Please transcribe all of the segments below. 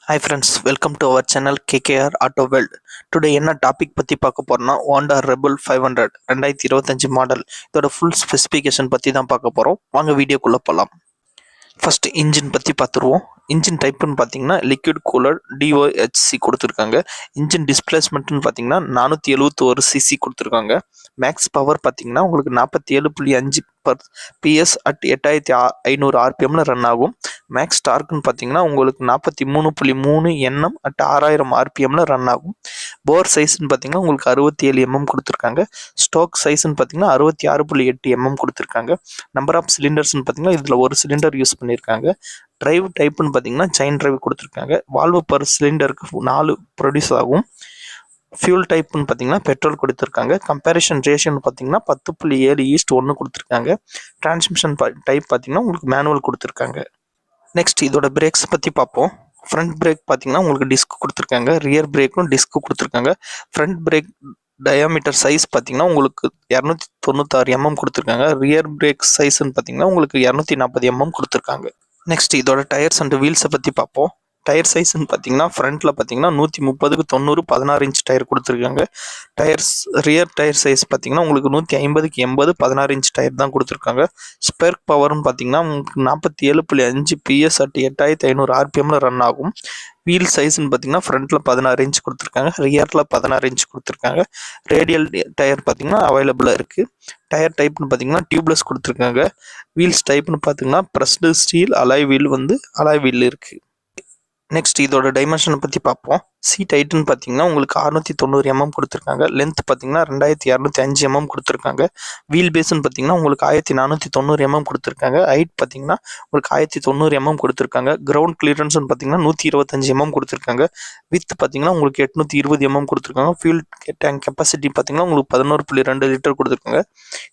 Hi friends, welcome to our channel KKR Auto World. Today என்ன topic பற்றி பார்க்க போகிறோம்னா Honda Rebel 500 2025 மாடல் இதோட ஃபுல் ஸ்பெசிஃபிகேஷன் பற்றி தான் பார்க்க போகிறோம். வாங்க வீடியோக்குள்ளே போகலாம். ஃபர்ஸ்ட் இன்ஜின் பற்றி பார்த்துருவோம். இன்ஜின் டைப்புன்னு பார்த்தீங்கன்னா லிக்விட் கூலர் டிஓஹெச்சி கொடுத்துருக்காங்க. இன்ஜின் டிஸ்பிளேஸ்மெண்ட்னு பார்த்தீங்கன்னா 471 சிசி கொடுத்துருக்காங்க. மேக்ஸ் பவர் பார்த்தீங்கன்னா உங்களுக்கு 47.5 PS அட் 8500 RPMல ரன் ஆகும். மேக்ஸ் டார்க்னு பார்த்தீங்கன்னா உங்களுக்கு 43.3 NM அட் 6000 RPMல ரன் ஆகும். போர் சைஸ்ன்னு பார்த்தீங்கன்னா உங்களுக்கு 67 mm கொடுத்துருக்காங்க. ஸ்டோக் சைஸ்ன்னு பார்த்தீங்கன்னா 66.8 mm கொடுத்துருக்காங்க. நம்பர் ஆஃப் சிலிண்டர்ஸ்ன்னு பார்த்தீங்கன்னா இதில் ஒரு சிலிண்டர் யூஸ் பண்ணியிருக்காங்க. டிரைவ் டைப்புன்னு பார்த்தீங்கன்னா செயின் டிரைவ் கொடுத்துருக்காங்க. வால்வு பர் சிலிண்டருக்கு 4 ப்ரொடியூஸ் ஆகும். ஃபியூல் டைப்புன்னு பார்த்தீங்கன்னா பெட்ரோல் கொடுத்துருக்காங்க. கம்பேரிஷன் ரேஷியோன்னு பார்த்தீங்கன்னா 10.7:1 கொடுத்துருக்காங்க. டிரான்ஸ்மிஷன் டைப் பார்த்தீங்கன்னா உங்களுக்கு மேனுவல் கொடுத்துருக்காங்க. நெக்ஸ்ட் இதோட பிரேக்ஸ் பற்றி பார்ப்போம். ஃப்ரண்ட் பிரேக் பார்த்தீங்கன்னா உங்களுக்கு டிஸ்க் கொடுத்துருக்காங்க. ரியர் பிரேக்கும் டிஸ்க் கொடுத்துருக்காங்க. ஃப்ரண்ட் பிரேக் டயாமீட்டர் சைஸ் பார்த்தீங்கன்னா உங்களுக்கு 296 mm கொடுத்துருக்காங்க. ரியர் பிரேக் சைஸ்ன்னு பார்த்தீங்கன்னா உங்களுக்கு 240 mm கொடுத்துருக்காங்க. நெக்ஸ்ட் இதோட டயர்ஸ் அண்ட் வீல்ஸை பற்றி பார்ப்போம். டயர் சைஸ்ன்னு பார்த்தீங்கன்னா ஃப்ரண்ட்டில் பார்த்தீங்கன்னா 130/90 16 இன்ச் டயர் கொடுத்துருக்காங்க. டயர்ஸ் ரியர் டயர் சைஸ் பார்த்தீங்கன்னா உங்களுக்கு 150/80 16 இன்ச் டயர் தான் கொடுத்துருக்காங்க. ஸ்பெர்க் பவர்னு பார்த்தீங்கன்னா உங்களுக்கு 47.5 PS அட் 8500 RPMல ரன் ஆகும். வீல் சைஸ்ன்னு பார்த்தீங்கன்னா ஃப்ரண்ட்டில் 16 இன்ச் கொடுத்துருக்காங்க. ரியரில் 16 இன்ச் கொடுத்துருக்காங்க. ரேடியல் டயர் பார்த்தீங்கன்னா அவைலபிளாக இருக்குது. டயர் டைப்னு பார்த்தீங்கன்னா டியூப்லெஸ் கொடுத்துருக்காங்க. வீல்ஸ் டைப்னு பார்த்தீங்கன்னா pressed steel alloy wheel alloy wheel இருக்குது. நெக்ஸ்ட் இதோட டைமென்ஷனை பற்றி பார்ப்போம். சீட் ஹைட்டுன்னு பார்த்தீங்கன்னா உங்களுக்கு 690 mm கொடுத்துருக்காங்க. லென்த் பார்த்தீங்கன்னா 2205 mm கொடுத்துருக்காங்க. வீல் பேஸ்ன்னு பார்த்தீங்கன்னா உங்களுக்கு 1490 mm கொடுத்துருக்காங்க. ஹைட் பார்த்தீங்கன்னா உங்களுக்கு 1090 mm கொடுத்துருக்காங்க. கிரவுண்ட் கிளியரன்ஸ்னு பார்த்தீங்கன்னா 125 mm கொடுத்துருக்காங்க. வித் பார்த்தீங்கன்னா உங்களுக்கு 820 mm கொடுத்துருக்காங்க. ஃபியூல் டேங்க் கெப்பாசிட்டி பார்த்தீங்கன்னா உங்களுக்கு 11.2 லிட்டர் கொடுத்துருக்காங்க.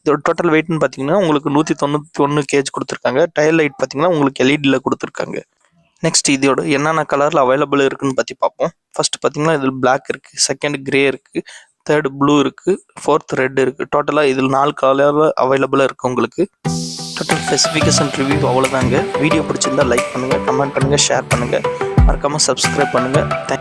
இதோட டோட்டல் வெயிட்னு பார்த்தீங்கன்னா உங்களுக்கு 191 kg கொடுத்துருக்காங்க. டயர் லைட் பார்த்தீங்கன்னா உங்களுக்கு எல்இடியில் கொடுத்துருக்காங்க. நெக்ஸ்ட் இதோட என்னென்ன கலரில் அவைலபிள் இருக்குன்னு பற்றி பார்ப்போம். ஃபர்ஸ்ட் பார்த்தீங்கன்னா இதில் பிளாக் இருக்குது, செகண்ட் கிரே இருக்குது, தேர்ட் ப்ளூ இருக்குது, ஃபோர்த் ரெட் இருக்குது. டோட்டலாக இதில் 4 கலரில் அவைலபிளாக இருக்குது உங்களுக்கு. டோட்டல் ஸ்பெசிஃபிகேஷன் ரிவ்யூ அவ்வளோதாங்க. வீடியோ பிடிச்சிருந்தா லைக் பண்ணுங்கள், கமெண்ட் பண்ணுங்கள், ஷேர் பண்ணுங்கள், மறக்காமல் சப்ஸ்கிரைப் பண்ணுங்கள். தேங்க்